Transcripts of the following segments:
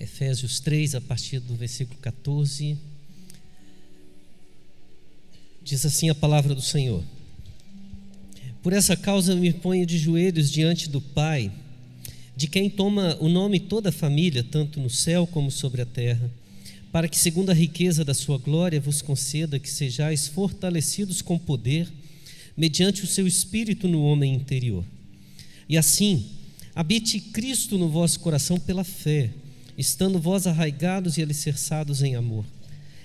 Efésios 3, a partir do versículo 14. Diz assim a palavra do Senhor: Por essa causa me ponho de joelhos diante do Pai, de quem toma o nome toda a família, tanto no céu como sobre a terra, para que, segundo a riqueza da sua glória, vos conceda que sejais fortalecidos com poder, mediante o seu Espírito no homem interior. E assim, habite Cristo no vosso coração pela fé, estando vós arraigados e alicerçados em amor,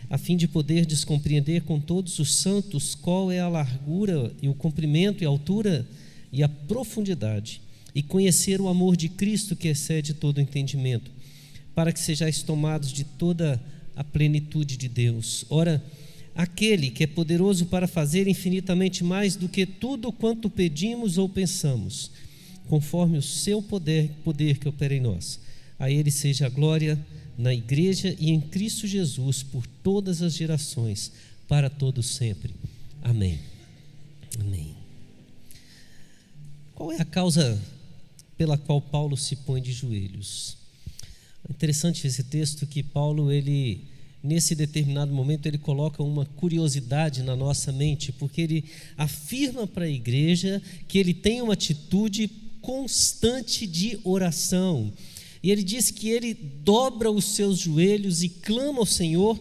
a fim de poderdes compreender com todos os santos qual é a largura e o comprimento e a altura e a profundidade, e conhecer o amor de Cristo que excede todo entendimento, para que sejais tomados de toda a plenitude de Deus. Ora, aquele que é poderoso para fazer infinitamente mais do que tudo quanto pedimos ou pensamos, conforme o seu poder que opera em nós. A ele seja a glória na igreja e em Cristo Jesus por todas as gerações, para todos sempre. Amém. Amém. Qual é a causa pela qual Paulo se põe de joelhos? É interessante esse texto que Paulo, nesse determinado momento, ele coloca uma curiosidade na nossa mente, porque ele afirma para a igreja que ele tem uma atitude constante de oração. E ele diz que ele dobra os seus joelhos e clama ao Senhor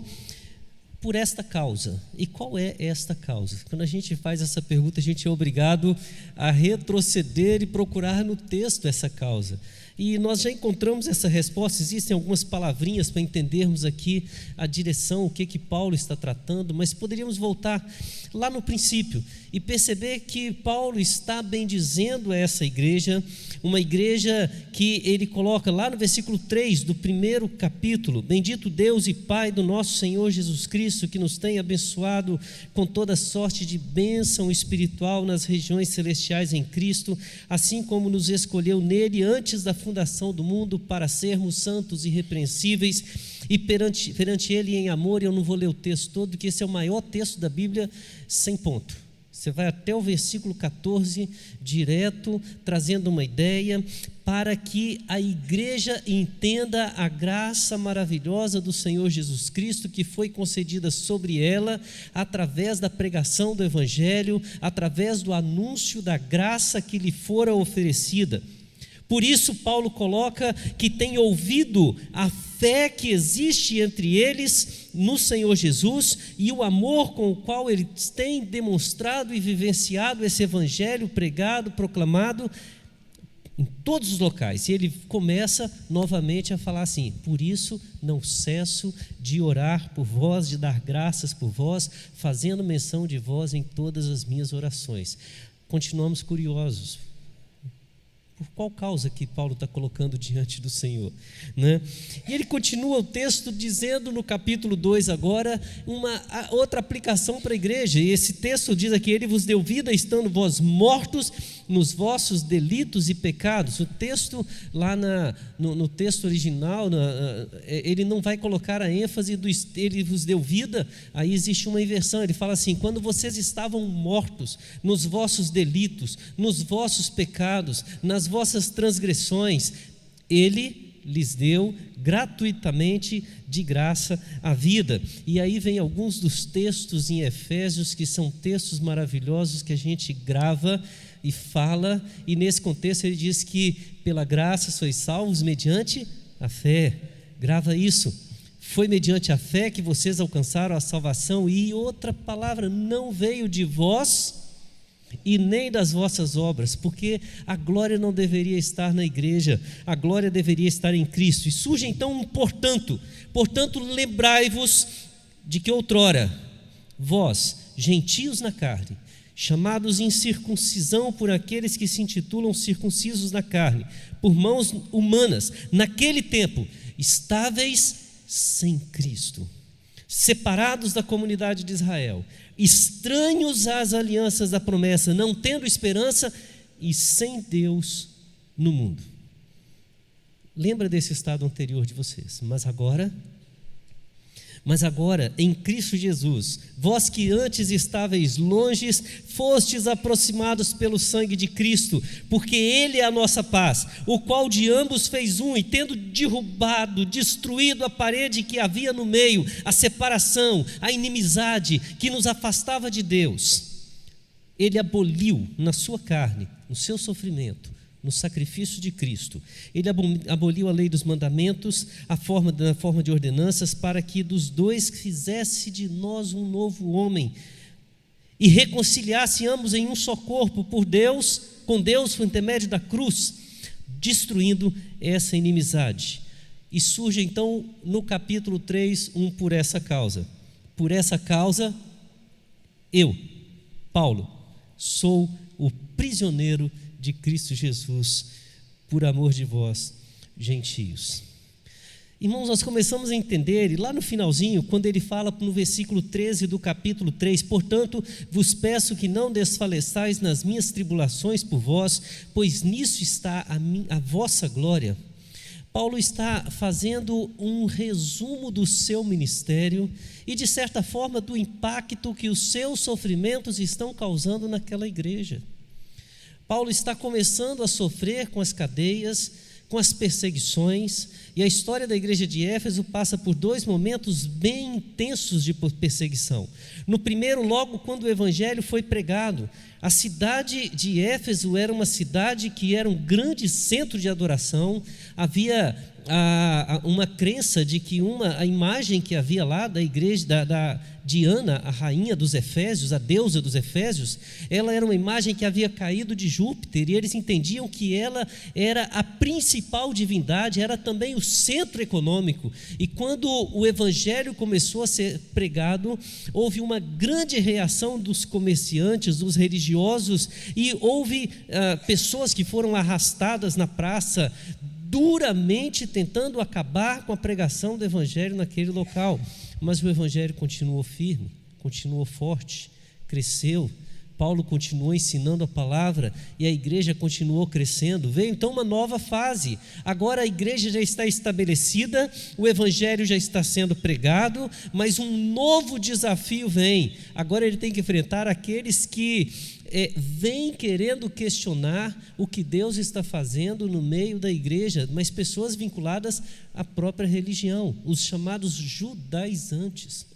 por esta causa. E qual é esta causa? Quando a gente faz essa pergunta, a gente é obrigado a retroceder e procurar no texto essa causa. E nós já encontramos essa resposta. Existem algumas palavrinhas para entendermos aqui a direção, o que Paulo está tratando, mas poderíamos voltar lá no princípio e perceber que Paulo está bendizendo essa igreja, uma igreja que ele coloca lá no versículo 3 do primeiro capítulo: Bendito Deus e Pai do nosso Senhor Jesus Cristo, que nos tem abençoado com toda sorte de bênção espiritual nas regiões celestiais em Cristo, assim como nos escolheu nele antes da fundação do mundo para sermos santos e irrepreensíveis e perante ele em amor. Eu não vou ler o texto todo, porque esse é o maior texto da Bíblia, sem ponto. Você vai até o versículo 14, direto, trazendo uma ideia para que a igreja entenda a graça maravilhosa do Senhor Jesus Cristo, que foi concedida sobre ela através da pregação do Evangelho, através do anúncio da graça que lhe fora oferecida. Por isso Paulo coloca que tem ouvido a fé que existe entre eles no Senhor Jesus e o amor com o qual eles têm demonstrado e vivenciado esse evangelho pregado, proclamado em todos os locais. E ele começa novamente a falar assim: por isso não cesso de orar por vós, de dar graças por vós, fazendo menção de vós em todas as minhas orações. Continuamos curiosos. Por qual causa que Paulo está colocando diante do Senhor, né? E ele continua o texto dizendo no capítulo 2 agora uma outra aplicação para a igreja. E esse texto diz aqui: ele vos deu vida estando vós mortos nos vossos delitos e pecados. O texto lá no texto original, ele não vai colocar a ênfase do ele vos deu vida. Aí existe uma inversão, ele fala assim: quando vocês estavam mortos nos vossos delitos, nos vossos pecados, nas vossas transgressões, ele lhes deu gratuitamente de graça a vida. E aí vem alguns dos textos em Efésios que são textos maravilhosos que a gente grava e fala, e nesse contexto ele diz que pela graça sois salvos mediante a fé. Grava isso: foi mediante a fé que vocês alcançaram a salvação. E outra palavra: não veio de vós e nem das vossas obras, porque a glória não deveria estar na igreja, a glória deveria estar em Cristo. E surge então um portanto, lembrai-vos de que outrora vós, gentios na carne, chamados em circuncisão por aqueles que se intitulam circuncisos na carne, por mãos humanas, naquele tempo estáveis sem Cristo, separados da comunidade de Israel, estranhos às alianças da promessa, não tendo esperança e sem Deus no mundo. Lembra desse estado anterior de vocês, mas agora Mas agora, em Cristo Jesus, vós que antes estáveis longes, fostes aproximados pelo sangue de Cristo, porque Ele é a nossa paz, o qual de ambos fez um, e tendo derrubado, destruído a parede que havia no meio, a separação, a inimizade que nos afastava de Deus, Ele aboliu na sua carne, no seu sofrimento, no sacrifício de Cristo. Ele aboliu a lei dos mandamentos, na forma de ordenanças, para que dos dois fizesse de nós um novo homem e reconciliasse ambos em um só corpo com Deus por intermédio da cruz, destruindo essa inimizade. E surge então no capítulo 3 por essa causa. Por essa causa, eu, Paulo, sou o prisioneiro de Cristo Jesus, por amor de vós, gentios. Irmãos, nós começamos a entender, e lá no finalzinho, quando ele fala no versículo 13 do capítulo 3, portanto, vos peço que não desfaleçais nas minhas tribulações por vós, pois nisso está a vossa glória. Paulo está fazendo um resumo do seu ministério e, de certa forma, do impacto que os seus sofrimentos estão causando naquela igreja. Paulo está começando a sofrer com as cadeias, com as perseguições, e a história da igreja de Éfeso passa por 2 momentos bem intensos de perseguição. No primeiro, logo quando o evangelho foi pregado, a cidade de Éfeso era uma cidade que era um grande centro de adoração. Havia uma crença de que a imagem que havia lá da igreja, da Diana, a rainha dos Efésios, a deusa dos Efésios, ela era uma imagem que havia caído de Júpiter, e eles entendiam que ela era a principal divindade, era também o centro econômico. E quando o evangelho começou a ser pregado, houve uma grande reação dos comerciantes, dos religiosos, e houve pessoas que foram arrastadas na praça, duramente tentando acabar com a pregação do evangelho naquele local. Mas o evangelho continuou firme, continuou forte, cresceu. Paulo continuou ensinando a palavra e a igreja continuou crescendo. Veio então uma nova fase. Agora a igreja já está estabelecida, o evangelho já está sendo pregado, mas um novo desafio vem. Agora ele tem que enfrentar aqueles que vêm querendo questionar o que Deus está fazendo no meio da igreja, mas pessoas vinculadas à própria religião, os chamados judaizantes.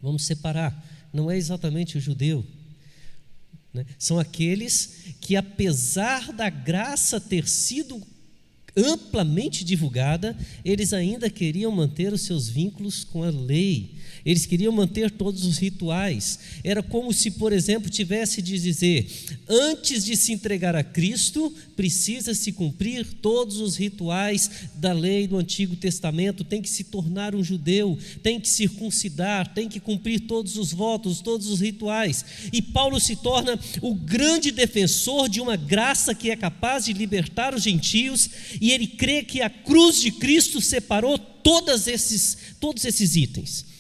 Vamos separar, não é exatamente o judeu, né? São aqueles que, apesar da graça ter sido amplamente divulgada, eles ainda queriam manter os seus vínculos com a lei. Eles queriam manter todos os rituais. Era como se, por exemplo, tivesse de dizer: antes de se entregar a Cristo, precisa-se cumprir todos os rituais da lei do Antigo Testamento, tem que se tornar um judeu, tem que circuncidar, tem que cumprir todos os votos, todos os rituais. E Paulo se torna o grande defensor de uma graça que é capaz de libertar os gentios, e ele crê que a cruz de Cristo separou todos esses itens.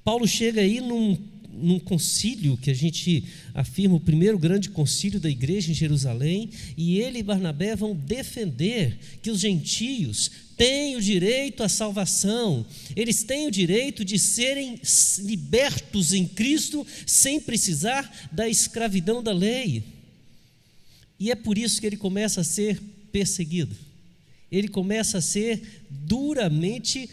Paulo chega aí num concílio que a gente afirma, o primeiro grande concílio da igreja em Jerusalém, e ele e Barnabé vão defender que os gentios têm o direito à salvação, eles têm o direito de serem libertos em Cristo sem precisar da escravidão da lei. E é por isso que ele começa a ser perseguido, ele começa a ser duramente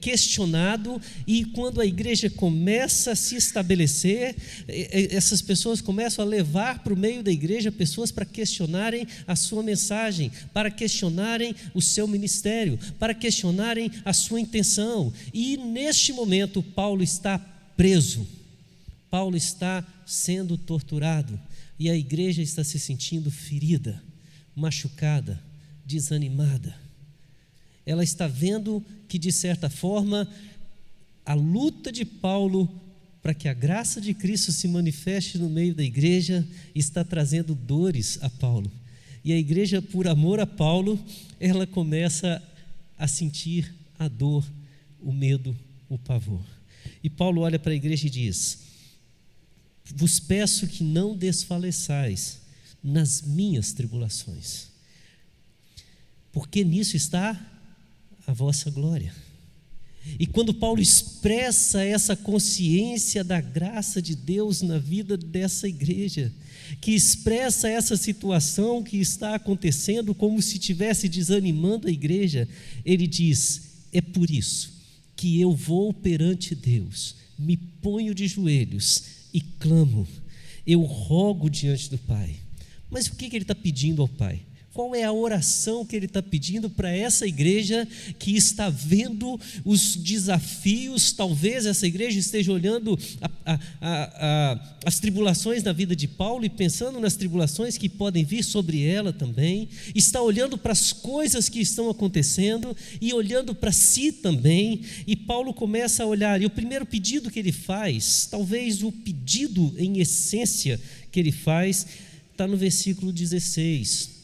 questionado, e quando a igreja começa a se estabelecer, essas pessoas começam a levar para o meio da igreja pessoas para questionarem a sua mensagem, para questionarem o seu ministério, para questionarem a sua intenção. E neste momento Paulo está preso, Paulo está sendo torturado, e a igreja está se sentindo ferida, machucada, desanimada. Ela está vendo que, de certa forma, a luta de Paulo para que a graça de Cristo se manifeste no meio da igreja está trazendo dores a Paulo. E a igreja, por amor a Paulo, ela começa a sentir a dor, o medo, o pavor. E Paulo olha para a igreja e diz: vos peço que não desfaleçais nas minhas tribulações, porque nisso está a vossa glória. E quando Paulo expressa essa consciência da graça de Deus na vida dessa igreja, que expressa essa situação que está acontecendo como se estivesse desanimando a igreja, ele diz: é por isso que eu vou perante Deus, me ponho de joelhos e clamo, eu rogo diante do Pai. Mas o que ele está pedindo ao Pai? Qual é a oração que ele está pedindo para essa igreja que está vendo os desafios? Talvez essa igreja esteja olhando as tribulações da vida de Paulo e pensando nas tribulações que podem vir sobre ela também. Está olhando para as coisas que estão acontecendo e olhando para si também. E Paulo começa a olhar, e o primeiro pedido que ele faz, talvez o pedido em essência que ele faz, está no versículo 16.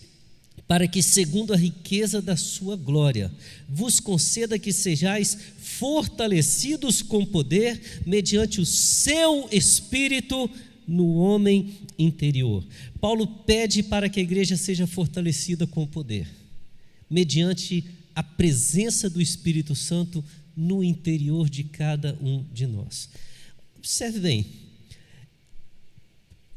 Para que, segundo a riqueza da sua glória, vos conceda que sejais fortalecidos com poder, mediante o seu Espírito no homem interior. Paulo pede para que a igreja seja fortalecida com poder, mediante a presença do Espírito Santo no interior de cada um de nós. Observe bem,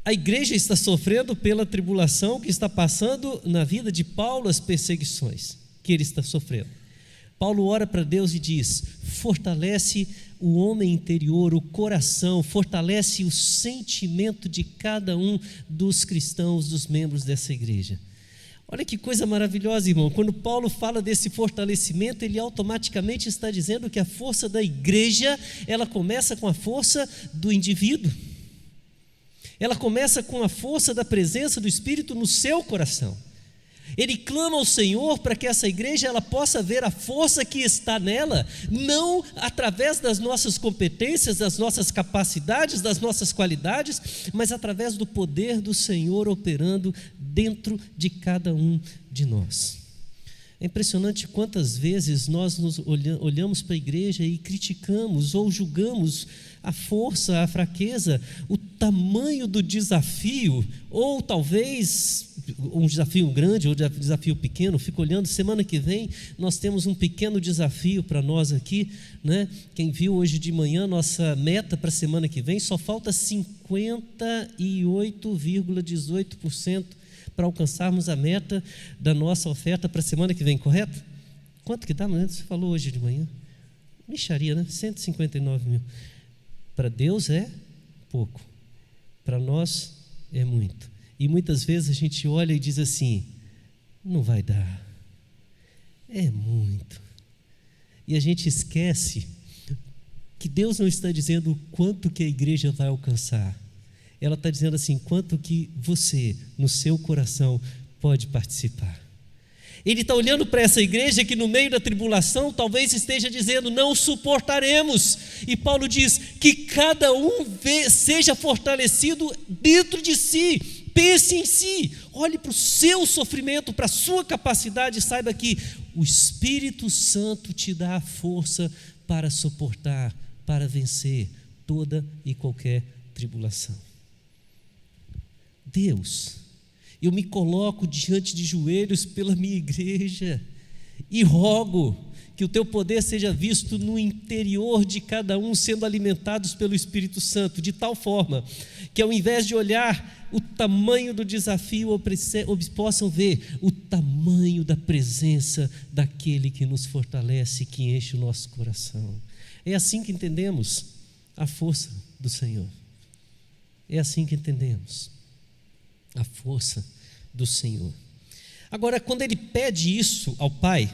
a igreja está sofrendo pela tribulação que está passando na vida de Paulo, as perseguições que ele está sofrendo. Paulo ora para Deus e diz: fortalece o homem interior, o coração, fortalece o sentimento de cada um dos cristãos, dos membros dessa igreja. Olha que coisa maravilhosa, irmão. Quando Paulo fala desse fortalecimento, ele automaticamente está dizendo que a força da igreja, ela começa com a força do indivíduo. Ela começa com a força da presença do Espírito no seu coração. Ele clama ao Senhor para que essa igreja ela possa ver a força que está nela, não através das nossas competências, das nossas capacidades, das nossas qualidades, mas através do poder do Senhor operando dentro de cada um de nós. É impressionante quantas vezes nós olhamos para a igreja e criticamos ou julgamos a força, a fraqueza, o tamanho do desafio, ou talvez um desafio grande ou um desafio pequeno. Fico olhando, semana que vem nós temos um pequeno desafio para nós aqui, né? Quem viu hoje de manhã, nossa meta para a semana que vem, só falta 58,18% para alcançarmos a meta da nossa oferta para a semana que vem, correto? Quanto que dá? Você falou hoje de manhã? Mixaria, né? 159 mil. Para Deus é pouco, para nós é muito. E muitas vezes a gente olha e diz assim: não vai dar, é muito. E a gente esquece que Deus não está dizendo quanto que a igreja vai alcançar. Ela está dizendo assim: quanto que você, no seu coração, pode participar. Ele está olhando para essa igreja que no meio da tribulação talvez esteja dizendo: não suportaremos. E Paulo diz que cada um seja fortalecido dentro de si, pense em si, olhe para o seu sofrimento, para a sua capacidade e saiba que o Espírito Santo te dá a força para suportar, para vencer toda e qualquer tribulação. Deus, eu me coloco diante de joelhos pela minha igreja e rogo que o teu poder seja visto no interior de cada um, sendo alimentados pelo Espírito Santo, de tal forma que ao invés de olhar o tamanho do desafio, possam ver o tamanho da presença daquele que nos fortalece, que enche o nosso coração. É assim que entendemos a força do Senhor. É assim que entendemos a força do Senhor. Agora, quando ele pede isso ao Pai,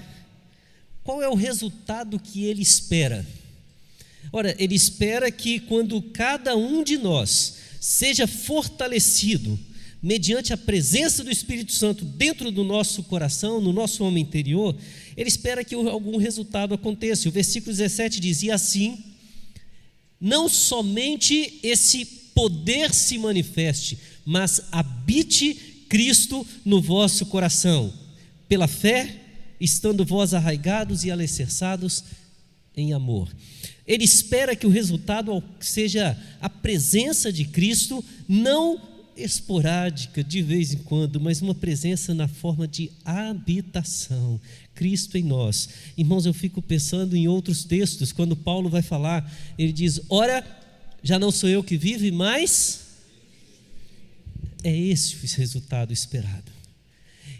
qual é o resultado que ele espera? Ora, ele espera que quando cada um de nós seja fortalecido mediante a presença do Espírito Santo dentro do nosso coração, no nosso homem interior, ele espera que algum resultado aconteça. O versículo 17 diz: e assim, não somente esse poder se manifeste, mas habite Cristo no vosso coração, pela fé, estando vós arraigados e alicerçados em amor. Ele espera que o resultado seja a presença de Cristo, não esporádica, de vez em quando, mas uma presença na forma de habitação, Cristo em nós. Irmãos, eu fico pensando em outros textos, quando Paulo vai falar, ele diz: ora, já não sou eu que vive, mas é esse o resultado esperado.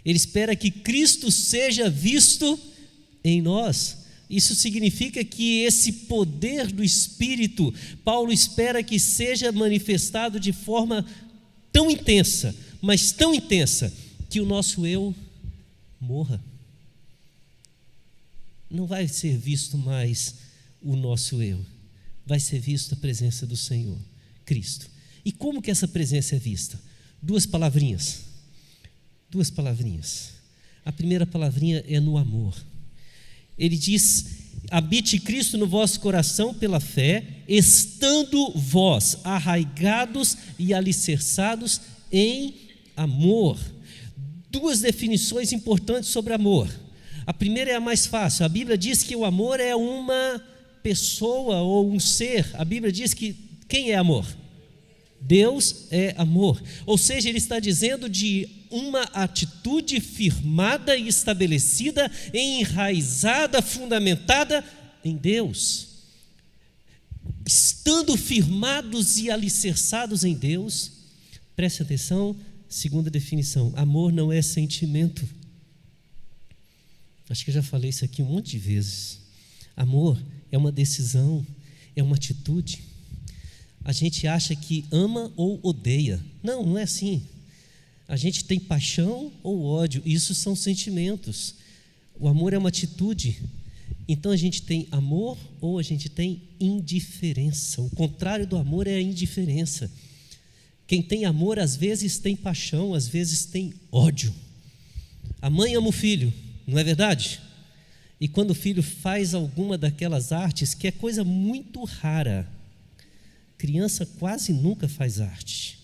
Ele espera que Cristo seja visto em nós. Isso significa que esse poder do Espírito, Paulo espera que seja manifestado de forma tão intensa, mas tão intensa, que o nosso eu morra. Não vai ser visto mais o nosso eu, vai ser visto a presença do Senhor, Cristo. E como que essa presença é vista? Duas palavrinhas. A primeira palavrinha é no amor. Ele diz: habite Cristo no vosso coração pela fé, estando vós arraigados e alicerçados em amor. Duas definições importantes sobre amor. A primeira é a mais fácil. A Bíblia diz que o amor é uma pessoa ou um ser. A Bíblia diz que quem é amor? Deus é amor. Ou seja, ele está dizendo de uma atitude firmada e estabelecida, enraizada, fundamentada em Deus. Estando firmados e alicerçados em Deus, preste atenção, segunda definição: amor não é sentimento. Acho que eu já falei isso aqui um monte de vezes. Amor é uma decisão, é uma atitude. A gente acha que ama ou odeia. Não, não é assim. A gente tem paixão ou ódio, isso são sentimentos. O amor é uma atitude. Então a gente tem amor ou a gente tem indiferença. O contrário do amor é a indiferença. Quem tem amor às vezes tem paixão, às vezes tem ódio. A mãe ama o filho, não é verdade? E quando o filho faz alguma daquelas artes, que é coisa muito rara, criança quase nunca faz arte.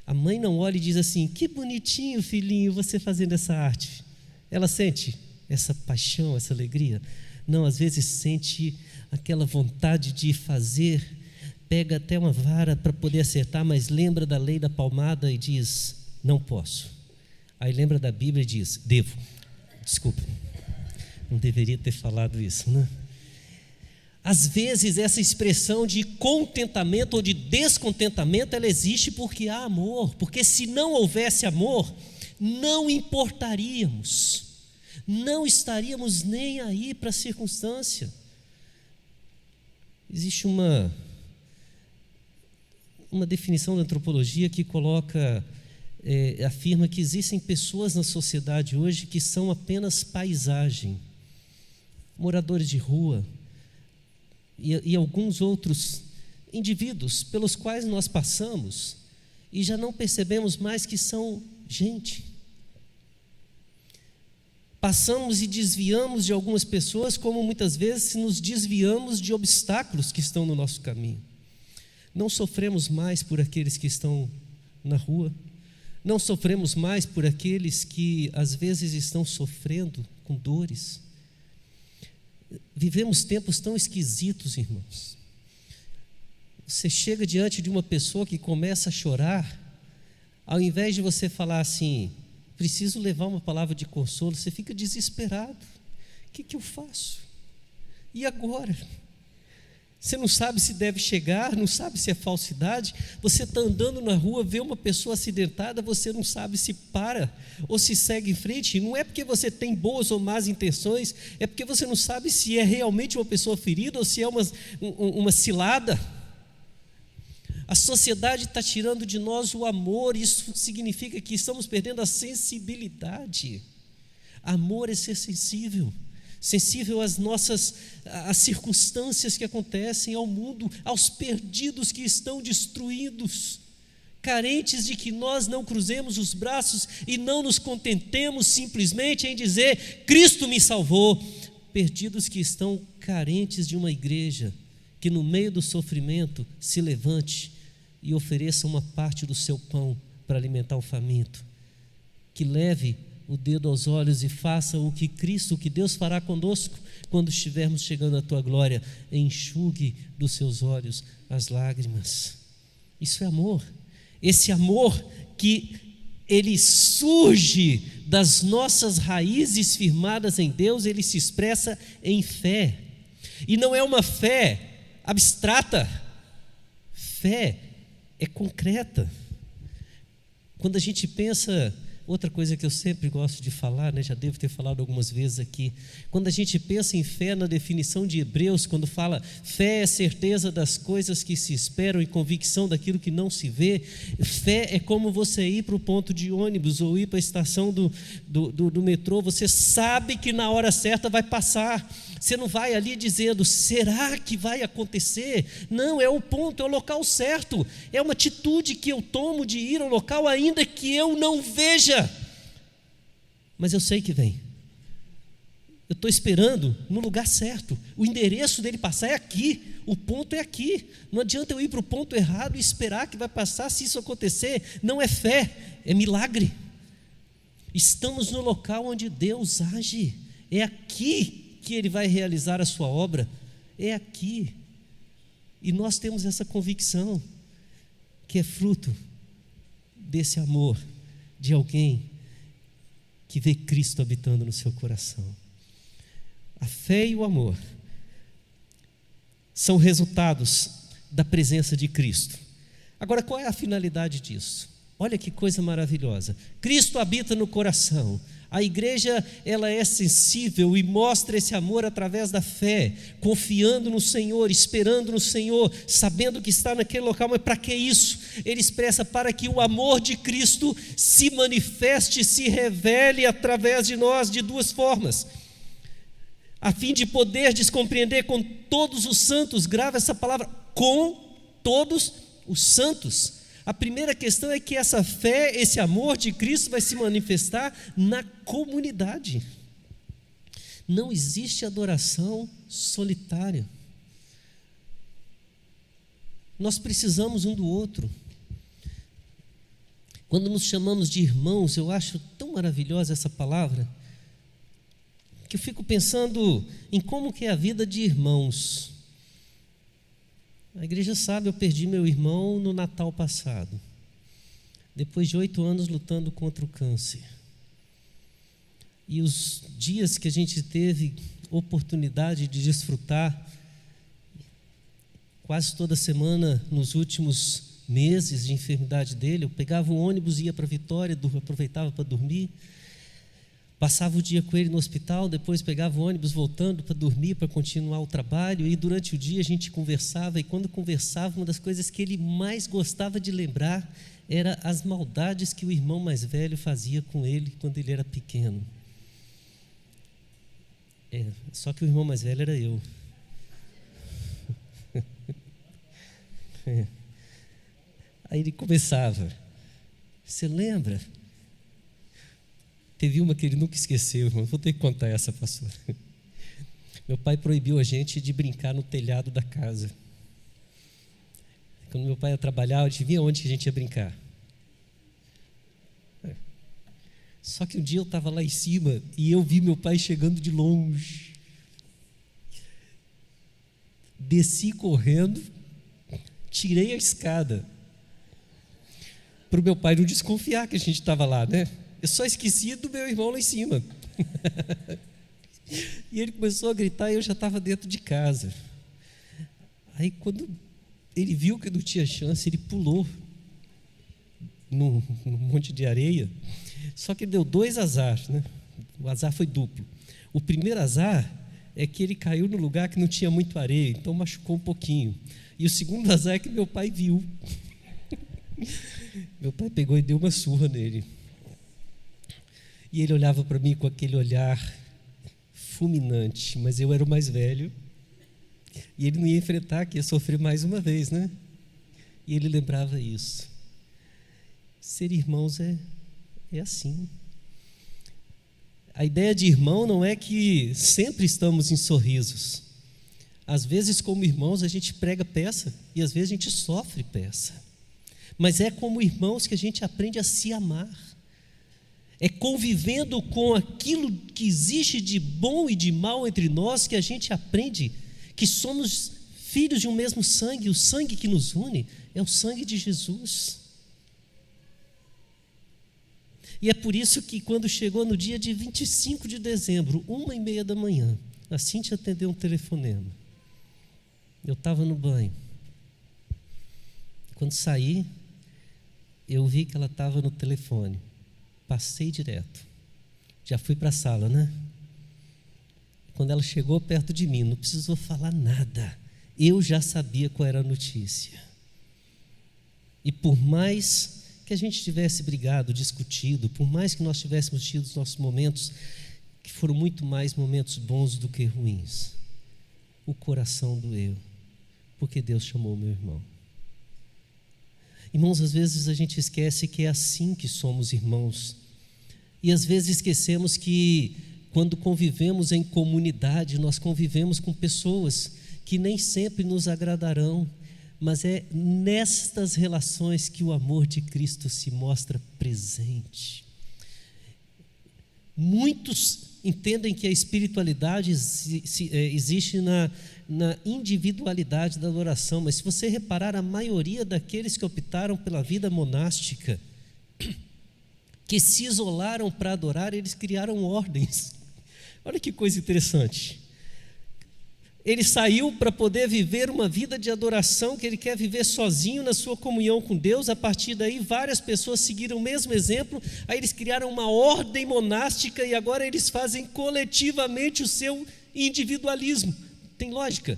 A mãe não olha e diz assim: que bonitinho, filhinho, você fazendo essa arte. Ela sente essa paixão, essa alegria? Não, às vezes sente aquela vontade de fazer, pega até uma vara para poder acertar, mas lembra da lei da palmada e diz: não posso. Aí lembra da Bíblia e diz: devo. Desculpa, não deveria ter falado isso, né? Às vezes essa expressão de contentamento ou de descontentamento, ela existe porque há amor, porque se não houvesse amor, não importaríamos, não estaríamos nem aí para a circunstância. Existe uma definição da antropologia que afirma que existem pessoas na sociedade hoje que são apenas paisagem, moradores de rua, e alguns outros indivíduos pelos quais nós passamos e já não percebemos mais que são gente. Passamos e desviamos de algumas pessoas, como muitas vezes nos desviamos de obstáculos que estão no nosso caminho. Não sofremos mais por aqueles que estão na rua, não sofremos mais por aqueles que às vezes estão sofrendo com dores. Vivemos tempos tão esquisitos, irmãos. Você chega diante de uma pessoa que começa a chorar, ao invés de você falar assim: preciso levar uma palavra de consolo, você fica desesperado. O que eu faço? E agora? Você não sabe se deve chegar, não sabe se é falsidade. Você está andando na rua, vê uma pessoa acidentada, você não sabe se para ou se segue em frente. Não é porque você tem boas ou más intenções, é porque você não sabe se é realmente uma pessoa ferida ou se é uma cilada. A sociedade está tirando de nós o amor, isso significa que estamos perdendo a sensibilidade. Amor é ser sensível às circunstâncias que acontecem ao mundo, aos perdidos que estão destruídos, carentes de que nós não cruzemos os braços e não nos contentemos simplesmente em dizer: Cristo me salvou. Perdidos que estão carentes de uma igreja que no meio do sofrimento se levante e ofereça uma parte do seu pão para alimentar o faminto, que leve o dedo aos olhos e faça o que Cristo, o que Deus fará conosco quando estivermos chegando à tua glória: enxugue dos seus olhos as lágrimas. Isso é amor, esse amor que ele surge das nossas raízes firmadas em Deus, ele se expressa em fé. E não é uma fé abstrata, fé é concreta. Quando a gente pensa, outra coisa que eu sempre gosto de falar, já devo ter falado algumas vezes aqui, quando a gente pensa em fé na definição de Hebreus, quando fala fé é certeza das coisas que se esperam e convicção daquilo que não se vê, fé é como você ir para o ponto de ônibus ou ir para a estação do metrô, você sabe que na hora certa vai passar, você não vai ali dizendo, será que vai acontecer? Não, é o ponto, é o local certo, é uma atitude que eu tomo de ir ao local ainda que eu não veja, mas eu sei que vem, eu estou esperando no lugar certo, o endereço dele passar é aqui, o ponto é aqui, não adianta eu ir para o ponto errado e esperar que vai passar. Se isso acontecer, não é fé, é milagre. Estamos no local onde Deus age, é aqui que ele vai realizar a sua obra, é aqui, e nós temos essa convicção, que é fruto desse amor, de alguém que vê Cristo habitando no seu coração. A fé e o amor são resultados da presença de Cristo. Agora, qual é a finalidade disso? Olha que coisa maravilhosa, Cristo habita no coração. A igreja, ela é sensível e mostra esse amor através da fé, confiando no Senhor, esperando no Senhor, sabendo que está naquele local. Mas para que isso? Ele expressa para que o amor de Cristo se manifeste, se revele através de nós de duas formas, a fim de poder compreender com todos os santos, grava essa palavra, com todos os santos. A primeira questão é que essa fé, esse amor de Cristo vai se manifestar na comunidade. Não existe adoração solitária. Nós precisamos um do outro. Quando nos chamamos de irmãos, eu acho tão maravilhosa essa palavra, que eu fico pensando em como que é a vida de irmãos. A igreja sabe, eu perdi meu irmão no Natal passado, depois de 8 anos lutando contra o câncer. E os dias que a gente teve oportunidade de desfrutar, quase toda semana nos últimos meses de enfermidade dele, eu pegava o ônibus e ia para Vitória, aproveitava para dormir, passava o dia com ele no hospital, depois pegava o ônibus voltando para dormir, para continuar o trabalho, e durante o dia a gente conversava, e quando conversava, uma das coisas que ele mais gostava de lembrar era as maldades que o irmão mais velho fazia com ele quando ele era pequeno. Só que o irmão mais velho era eu. Aí ele começava, você lembra? Teve uma que ele nunca esqueceu, irmão. Vou ter que contar essa, pastor. Meu pai proibiu a gente de brincar no telhado da casa. Quando meu pai ia trabalhar, adivinha onde que a gente ia brincar? Só que um dia eu estava lá em cima e eu vi meu pai chegando de longe. Desci correndo, tirei a escada, para o meu pai não desconfiar que a gente estava lá, né? Eu só esqueci do meu irmão lá em cima. E ele começou a gritar e eu já estava dentro de casa. Aí quando ele viu que não tinha chance, ele pulou num monte de areia. Só que ele deu 2 azares, né? O azar foi duplo. O primeiro azar é que ele caiu no lugar que não tinha muito areia, então machucou um pouquinho. E o segundo azar é que meu pai viu. Meu pai pegou e deu uma surra nele. E ele olhava para mim com aquele olhar fulminante, mas eu era o mais velho, e ele não ia enfrentar, que ia sofrer mais uma vez, né? E ele lembrava isso. Ser irmãos é assim. A ideia de irmão não é que sempre estamos em sorrisos. Às vezes, como irmãos, a gente prega peça, e às vezes a gente sofre peça. Mas é como irmãos que a gente aprende a se amar. É convivendo com aquilo que existe de bom e de mal entre nós que a gente aprende que somos filhos de um mesmo sangue. O sangue que nos une é o sangue de Jesus. E é por isso que quando chegou no dia de 25 de dezembro, 1h30 da manhã, a Cíntia atendeu um telefonema. Eu estava no banho. Quando saí, eu vi que ela estava no telefone. Passei direto. Já fui para a sala, né? Quando ela chegou perto de mim, não precisou falar nada. Eu já sabia qual era a notícia. E por mais que a gente tivesse brigado, discutido, por mais que nós tivéssemos tido os nossos momentos, que foram muito mais momentos bons do que ruins, o coração doeu, porque Deus chamou meu irmão. Irmãos, às vezes a gente esquece que é assim que somos irmãos, e às vezes esquecemos que quando convivemos em comunidade, nós convivemos com pessoas que nem sempre nos agradarão, mas é nestas relações que o amor de Cristo se mostra presente. Muitos entendem que a espiritualidade existe na individualidade da adoração, mas se você reparar, a maioria daqueles que optaram pela vida monástica, que se isolaram para adorar, eles criaram ordens. Olha que coisa interessante. Ele saiu para poder viver uma vida de adoração que ele quer viver sozinho na sua comunhão com Deus. A partir daí, várias pessoas seguiram o mesmo exemplo. Aí eles criaram uma ordem monástica e agora eles fazem coletivamente o seu individualismo. Tem lógica.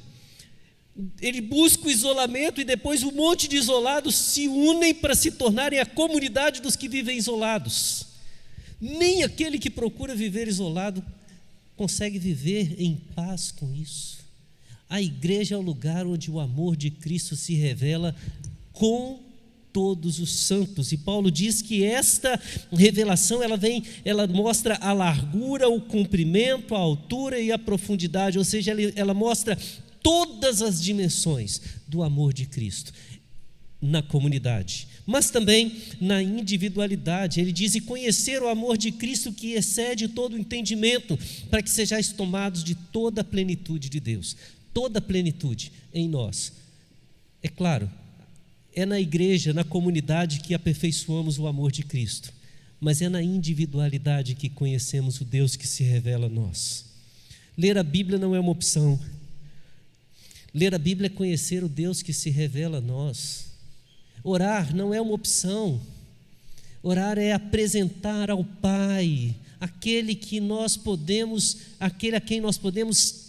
Ele busca o isolamento e depois um monte de isolados se unem para se tornarem a comunidade dos que vivem isolados. Nem aquele que procura viver isolado consegue viver em paz com isso. A igreja é o lugar onde o amor de Cristo se revela com todos os santos. E Paulo diz que esta revelação, ela mostra a largura, o comprimento, a altura e a profundidade, ou seja, ela mostra todas as dimensões do amor de Cristo na comunidade, mas também na individualidade. Ele diz: e conhecer o amor de Cristo que excede todo o entendimento, para que sejais tomados de toda a plenitude de Deus. Toda a plenitude em nós. É claro, é na igreja, na comunidade que aperfeiçoamos o amor de Cristo, mas é na individualidade que conhecemos o Deus que se revela a nós. Ler a Bíblia não é uma opção. Ler a Bíblia é conhecer o Deus que se revela a nós. Orar não é uma opção. Orar é apresentar ao Pai aquele a quem nós podemos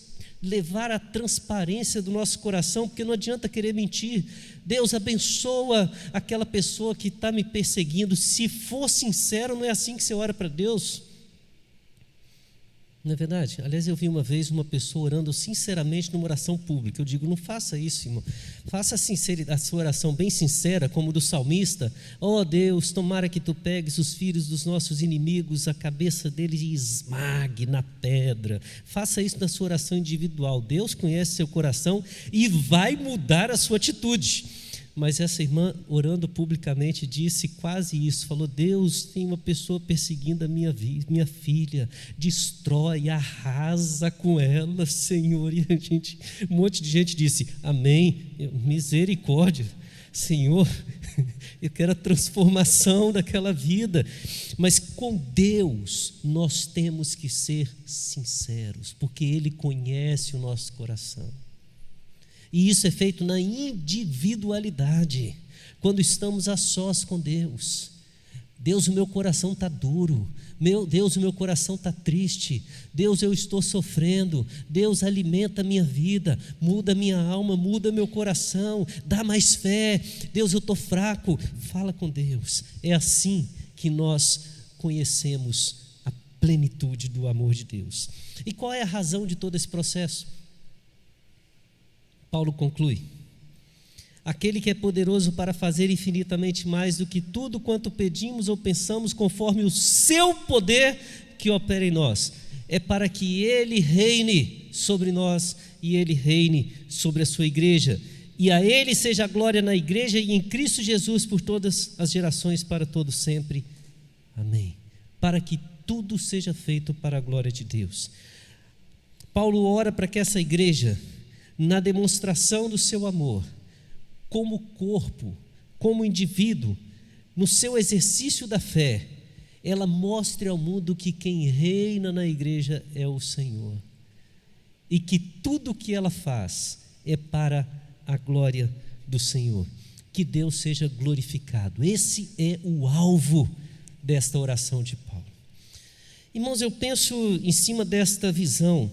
levar a transparência do nosso coração, porque não adianta querer mentir. Deus abençoa aquela pessoa que está me perseguindo. Se for sincero, não é assim que você ora para Deus. Não é verdade? Aliás, eu vi uma vez uma pessoa orando sinceramente numa oração pública. Eu digo: não faça isso, irmão. Faça a sua oração bem sincera, como do salmista. Ó Deus, tomara que tu pegues os filhos dos nossos inimigos, a cabeça deles e esmague na pedra. Faça isso na sua oração individual. Deus conhece seu coração e vai mudar a sua atitude. Mas essa irmã, orando publicamente, disse quase isso. Falou: Deus, tem uma pessoa perseguindo a minha filha, destrói, arrasa com ela, Senhor. E um monte de gente disse: amém, misericórdia, Senhor, eu quero a transformação daquela vida. Mas com Deus nós temos que ser sinceros, porque Ele conhece o nosso coração. E isso é feito na individualidade, quando estamos a sós com Deus. Deus, o meu coração está duro. Deus, o meu coração está triste. Deus, eu estou sofrendo. Deus, alimenta a minha vida, muda a minha alma, muda meu coração, dá mais fé. Deus, eu estou fraco. Fala com Deus. É assim que nós conhecemos a plenitude do amor de Deus. E qual é a razão de todo esse processo? Paulo conclui: aquele que é poderoso para fazer infinitamente mais do que tudo quanto pedimos ou pensamos, conforme o seu poder que opera em nós, é para que Ele reine sobre nós e Ele reine sobre a sua igreja, e a Ele seja a glória na igreja e em Cristo Jesus por todas as gerações, para todos sempre. Amém. Para que tudo seja feito para a glória de Deus. Paulo ora para que essa igreja, na demonstração do seu amor, como corpo, como indivíduo, no seu exercício da fé, ela mostre ao mundo que quem reina na igreja é o Senhor, e que tudo o que ela faz é para a glória do Senhor. Que Deus seja glorificado. Esse é o alvo desta oração de Paulo. Irmãos, eu penso em cima desta visão,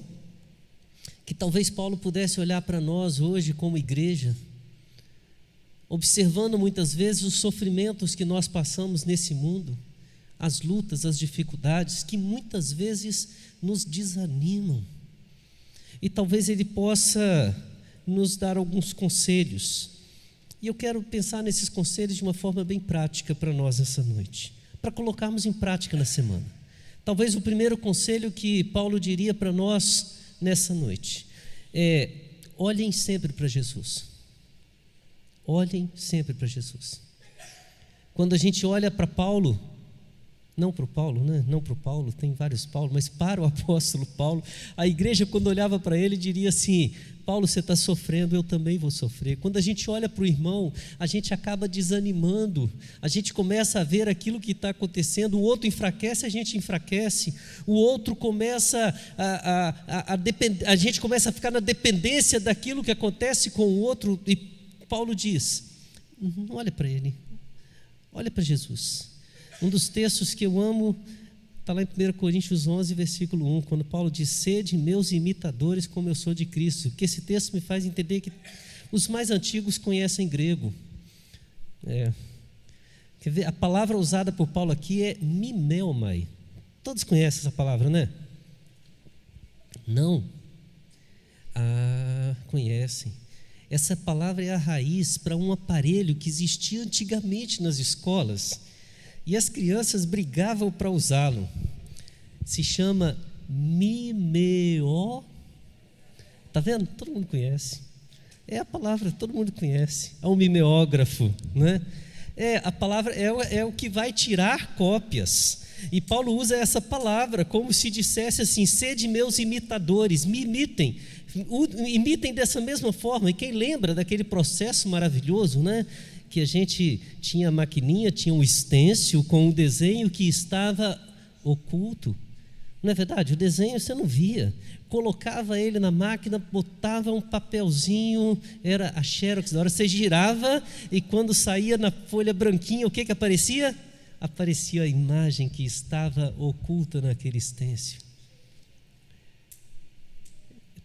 que talvez Paulo pudesse olhar para nós hoje como igreja, observando muitas vezes os sofrimentos que nós passamos nesse mundo, as lutas, as dificuldades que muitas vezes nos desanimam. E talvez ele possa nos dar alguns conselhos. E eu quero pensar nesses conselhos de uma forma bem prática para nós essa noite, para colocarmos em prática na semana. Talvez o primeiro conselho que Paulo diria para nós nessa noite é: olhem sempre para Jesus. Olhem sempre para Jesus. Quando a gente olha para Paulo, não para o Paulo, né? Não para o Paulo, tem vários Paulo, mas para o apóstolo Paulo, a igreja, quando olhava para ele, diria assim: Paulo, você está sofrendo, eu também vou sofrer. Quando a gente olha para o irmão, a gente acaba desanimando, a gente começa a ver aquilo que está acontecendo, o outro enfraquece, a gente enfraquece, o outro começa a gente começa a ficar na dependência daquilo que acontece com o outro. E Paulo diz: não olha para ele, olha para Jesus. Um dos textos que eu amo está lá em 1 Coríntios 11, versículo 1, quando Paulo diz: sede meus imitadores como eu sou de Cristo. Que esse texto me faz entender que os mais antigos conhecem grego. Quer ver? A palavra usada por Paulo aqui é mimeomai. Todos conhecem essa palavra, né? Não? Conhecem. Essa palavra é a raiz para um aparelho que existia antigamente nas escolas, e as crianças brigavam para usá-lo. Se chama mimeo. Está vendo? Todo mundo conhece. É a palavra, todo mundo conhece. É um mimeógrafo, né? A palavra é o que vai tirar cópias. E Paulo usa essa palavra como se dissesse assim: sede meus imitadores, me imitem. Imitem dessa mesma forma. E quem lembra daquele processo maravilhoso, né? Que a gente tinha a maquininha, tinha um stencil com um desenho que estava oculto. Não é verdade? O desenho você não via. Colocava ele na máquina, botava um papelzinho, era a xerox da hora, você girava e quando saía na folha branquinha, o que aparecia? Aparecia a imagem que estava oculta naquele stencil.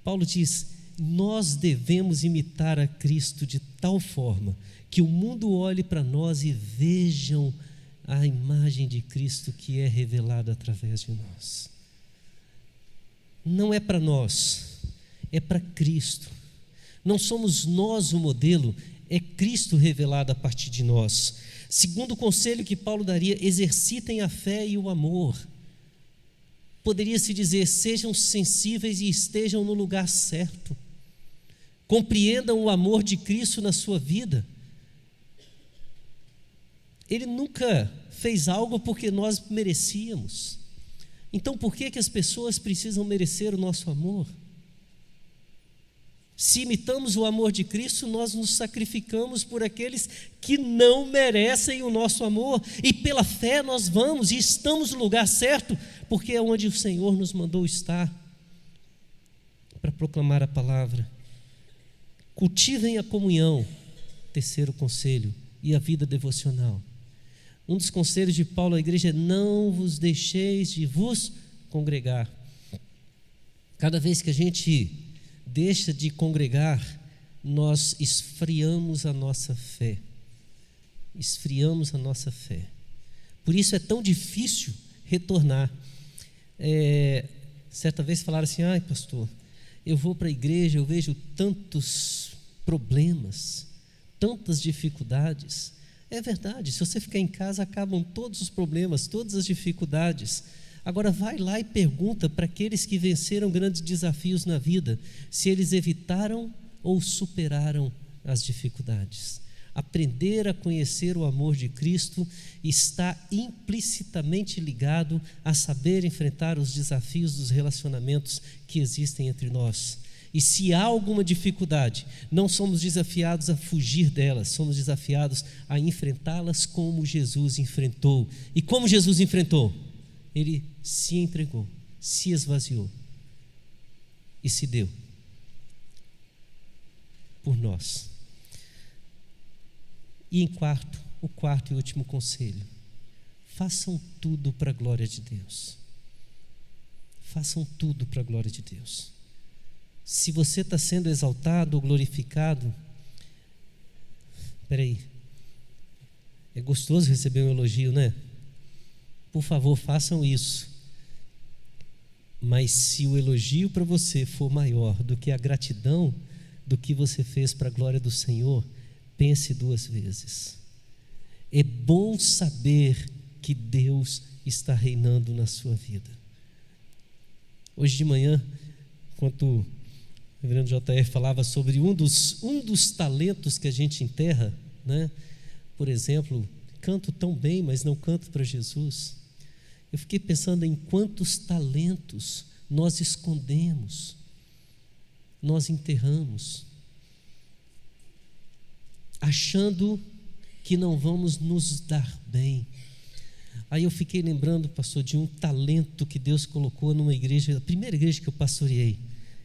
Paulo diz: nós devemos imitar a Cristo de tal forma que o mundo olhe para nós e vejam a imagem de Cristo que é revelada através de nós. Não é para nós, é para Cristo. Não somos nós o modelo, é Cristo revelado a partir de nós. Segundo conselho que Paulo daria: exercitem a fé e o amor. Poderia-se dizer: sejam sensíveis e estejam no lugar certo. Compreendam o amor de Cristo na sua vida. Ele nunca fez algo porque nós merecíamos. Então por que as pessoas precisam merecer o nosso amor? Se imitamos o amor de Cristo, nós nos sacrificamos por aqueles que não merecem o nosso amor. E pela fé nós vamos e estamos no lugar certo, porque é onde o Senhor nos mandou estar, para proclamar a palavra. Cultivem a comunhão, terceiro conselho, e a vida devocional. Um dos conselhos de Paulo à igreja é: não vos deixeis de vos congregar. Cada vez que a gente deixa de congregar, nós esfriamos a nossa fé. Esfriamos a nossa fé. Por isso é tão difícil retornar. Certa vez falaram assim: ai pastor, eu vou para a igreja, eu vejo tantos problemas, tantas dificuldades. É verdade, se você ficar em casa, acabam todos os problemas, todas as dificuldades. Agora vai lá e pergunta para aqueles que venceram grandes desafios na vida, se eles evitaram ou superaram as dificuldades. Aprender a conhecer o amor de Cristo está implicitamente ligado a saber enfrentar os desafios dos relacionamentos que existem entre nós. E se há alguma dificuldade, não somos desafiados a fugir delas, somos desafiados a enfrentá-las como Jesus enfrentou. E como Jesus enfrentou? Ele se entregou, se esvaziou e se deu por nós. E o quarto e último conselho: façam tudo para a glória de Deus. Façam tudo para a glória de Deus. Se você está sendo exaltado ou glorificado, espera aí, é gostoso receber um elogio, né? Por favor, façam isso. Mas se o elogio para você for maior do que a gratidão do que você fez para a glória do Senhor, pense 2 vezes. É bom saber que Deus está reinando na sua vida. Hoje de manhã, enquanto o reverendo JR falava sobre um dos talentos que a gente enterra, né? Por exemplo, canto tão bem, mas não canto para Jesus. Eu fiquei pensando em quantos talentos nós escondemos, nós enterramos, achando que não vamos nos dar bem. Aí eu fiquei lembrando, pastor, de um talento que Deus colocou numa igreja, a primeira igreja que eu pastoreei.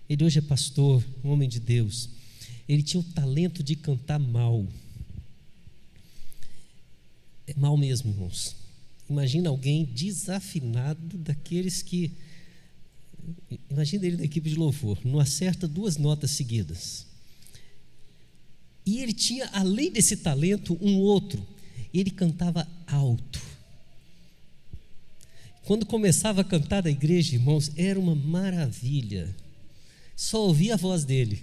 Ele hoje é pastor, um homem de Deus. Ele tinha o talento de cantar mal. É mal mesmo, irmãos. Imagina alguém desafinado, daqueles que... Imagina ele na equipe de louvor, não acerta 2 notas seguidas. E ele tinha, além desse talento, um outro. Ele cantava alto. Quando começava a cantar na igreja, irmãos, era uma maravilha. Só ouvia a voz dele,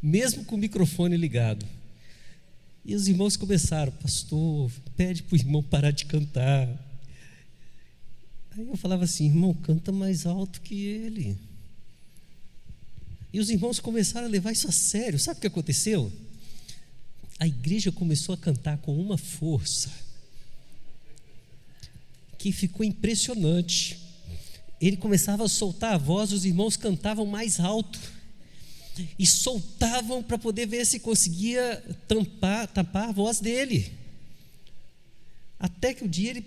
mesmo com o microfone ligado. E os irmãos começaram: pastor, pede para o irmão parar de cantar. Aí eu falava assim: irmão, canta mais alto que ele. E os irmãos começaram a levar isso a sério. Sabe o que aconteceu? A igreja começou a cantar com uma força que ficou impressionante. Ele começava a soltar a voz, os irmãos cantavam mais alto e soltavam para poder ver se conseguia tapar a voz dele. Até que um dia ele,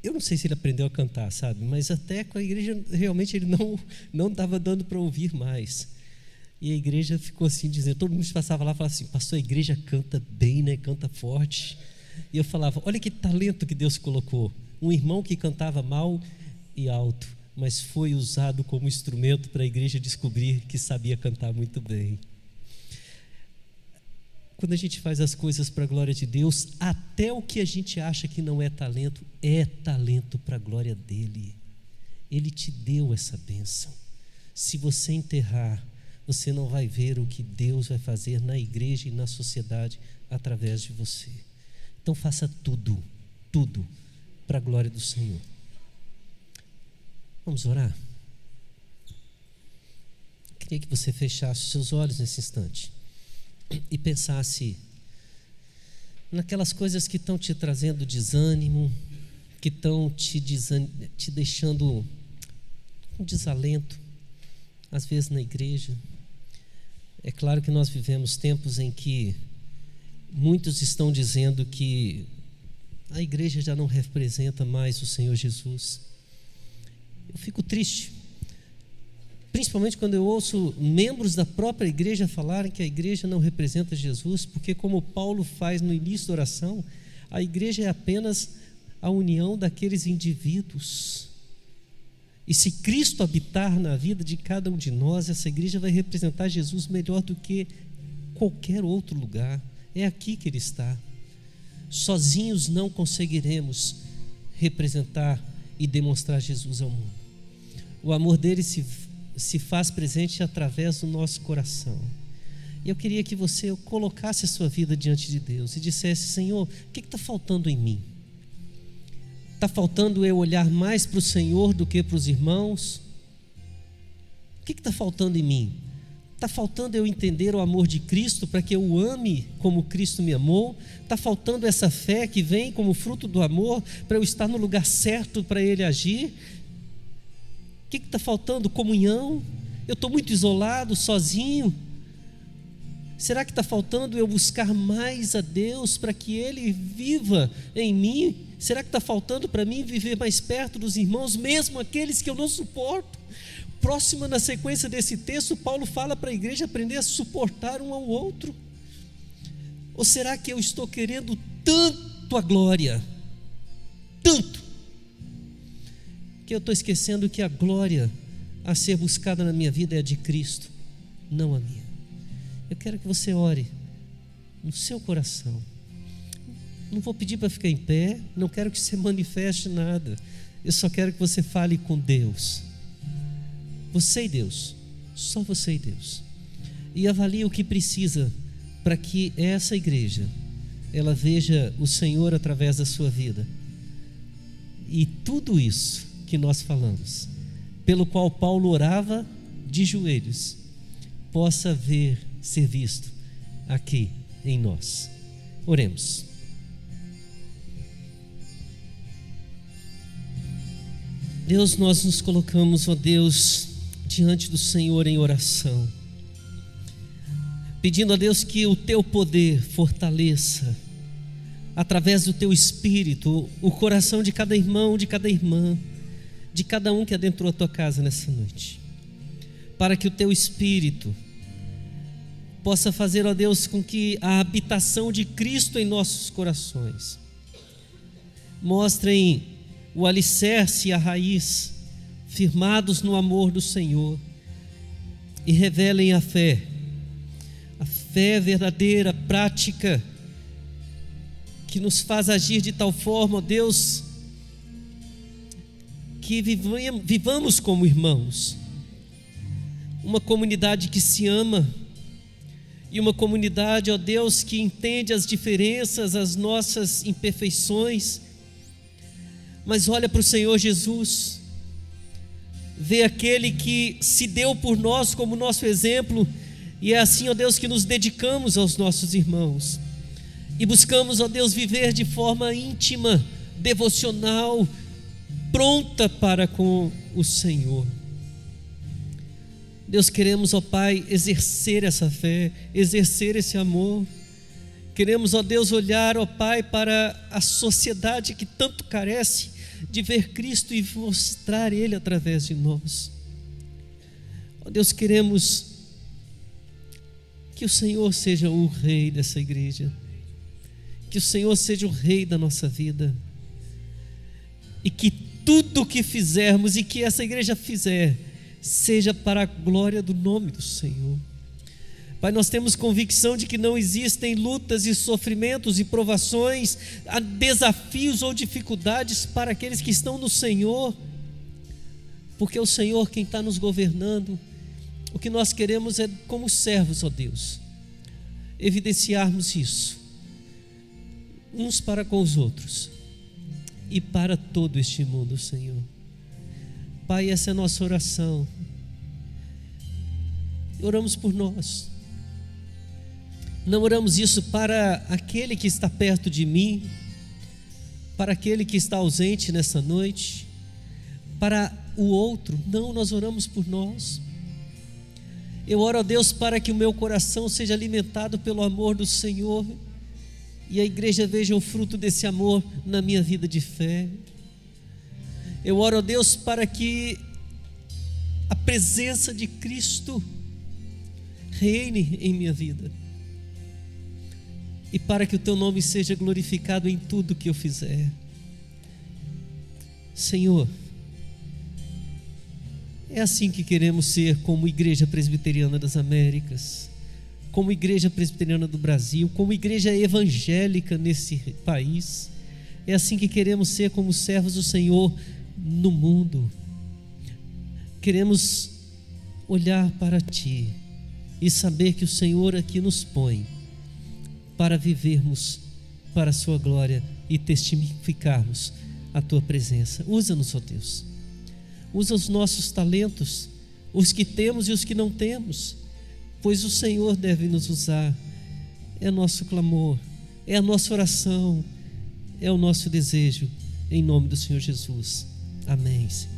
eu não sei se ele aprendeu a cantar, sabe? Mas até com a igreja realmente ele não estava dando para ouvir mais. E a igreja ficou assim dizendo, todo mundo passava lá e falava assim: pastor, a igreja canta bem, né? Canta forte. E eu falava: olha que talento que Deus colocou. Um irmão que cantava mal e alto, mas foi usado como instrumento para a igreja descobrir que sabia cantar muito bem. Quando a gente faz as coisas para a glória de Deus, até o que a gente acha que não é talento para a glória dele. Ele te deu essa bênção. Se você enterrar, você não vai ver o que Deus vai fazer na igreja e na sociedade através de você. Então faça tudo para a glória do Senhor. Vamos orar? Queria que você fechasse os seus olhos nesse instante e pensasse naquelas coisas que estão te trazendo desânimo, que estão te deixando com desalento, às vezes na igreja. É claro que nós vivemos tempos em que muitos estão dizendo que a igreja já não representa mais o Senhor Jesus. Eu fico triste, principalmente quando eu ouço membros da própria igreja falarem que a igreja não representa Jesus, porque, como Paulo faz no início da oração, a igreja é apenas a união daqueles indivíduos. E se Cristo habitar na vida de cada um de nós, essa igreja vai representar Jesus melhor do que qualquer outro lugar. É aqui que Ele está. Sozinhos não conseguiremos representar e demonstrar Jesus ao mundo. O amor dele se faz presente através do nosso coração. E eu queria que você colocasse a sua vida diante de Deus e dissesse: Senhor, o que está faltando em mim? Está faltando eu olhar mais para o Senhor do que para os irmãos? O que está faltando em mim? Está faltando eu entender o amor de Cristo para que eu o ame como Cristo me amou? Está faltando essa fé que vem como fruto do amor para eu estar no lugar certo para Ele agir? O que está faltando? Comunhão? Eu estou muito isolado, sozinho. Será que está faltando eu buscar mais a Deus para que Ele viva em mim? Será que está faltando para mim viver mais perto dos irmãos, mesmo aqueles que eu não suporto? Próxima, na sequência desse texto, Paulo fala para a igreja aprender a suportar um ao outro. Ou será que eu estou querendo tanto a glória, tanto, que eu estou esquecendo que a glória a ser buscada na minha vida é a de Cristo, não a minha? Eu quero que você ore no seu coração. Não vou pedir para ficar em pé, não quero que você manifeste nada. Eu só quero que você fale com Deus. Você e Deus, só você e Deus. E avalie o que precisa para que essa igreja, ela veja o Senhor através da sua vida. E tudo isso que nós falamos, pelo qual Paulo orava de joelhos, possa ser visto aqui em nós. Oremos. Deus, nós nos colocamos, ó Deus, diante do Senhor em oração, pedindo a Deus que o Teu poder fortaleça, através do Teu Espírito, o coração de cada irmão, de cada irmã, de cada um que adentrou a Tua casa nessa noite, para que o Teu Espírito possa fazer, ó Deus, com que a habitação de Cristo em nossos corações mostrem o alicerce e a raiz, firmados no amor do Senhor, e revelem a fé verdadeira, prática, que nos faz agir de tal forma, ó Deus, que vivamos como irmãos, uma comunidade que se ama, e uma comunidade, ó Deus, que entende as diferenças, as nossas imperfeições, mas olha para o Senhor Jesus, vê aquele que se deu por nós como nosso exemplo, e é assim, ó Deus, que nos dedicamos aos nossos irmãos, e buscamos, ó Deus, viver de forma íntima, devocional, pronta para com o Senhor. Deus, queremos, ó Pai, exercer essa fé, exercer esse amor. Queremos, ó Deus, olhar, ó Pai, para a sociedade que tanto carece de ver Cristo e mostrar Ele através de nós. Ó Deus, queremos que o Senhor seja o Rei dessa igreja, que o Senhor seja o Rei da nossa vida, e que tudo o que fizermos e que essa igreja fizer seja para a glória do nome do Senhor. Pai, nós temos convicção de que não existem lutas e sofrimentos e provações, desafios ou dificuldades para aqueles que estão no Senhor, porque é o Senhor quem está nos governando. O que nós queremos é, como servos, ó Deus, evidenciarmos isso, uns para com os outros e para todo este mundo, Senhor. Pai, essa é a nossa oração. Oramos por nós. Não oramos isso para aquele que está perto de mim, para aquele que está ausente nessa noite, para o outro. Não, nós oramos por nós. Eu oro a Deus para que o meu coração seja alimentado pelo amor do Senhor, e a igreja veja o fruto desse amor na minha vida de fé. Eu oro a Deus para que a presença de Cristo reine em minha vida, e para que o Teu nome seja glorificado em tudo que eu fizer. Senhor, é assim que queremos ser como Igreja Presbiteriana das Américas, como Igreja Presbiteriana do Brasil, como igreja evangélica nesse país. É assim que queremos ser como servos do Senhor no mundo. Queremos olhar para Ti e saber que o Senhor aqui nos põe para vivermos para a Sua glória e testificarmos a Tua presença. Usa-nos, ó Deus. Usa os nossos talentos, os que temos e os que não temos, pois o Senhor deve nos usar. É nosso clamor, é a nossa oração, é o nosso desejo, em nome do Senhor Jesus. Amém, Senhor.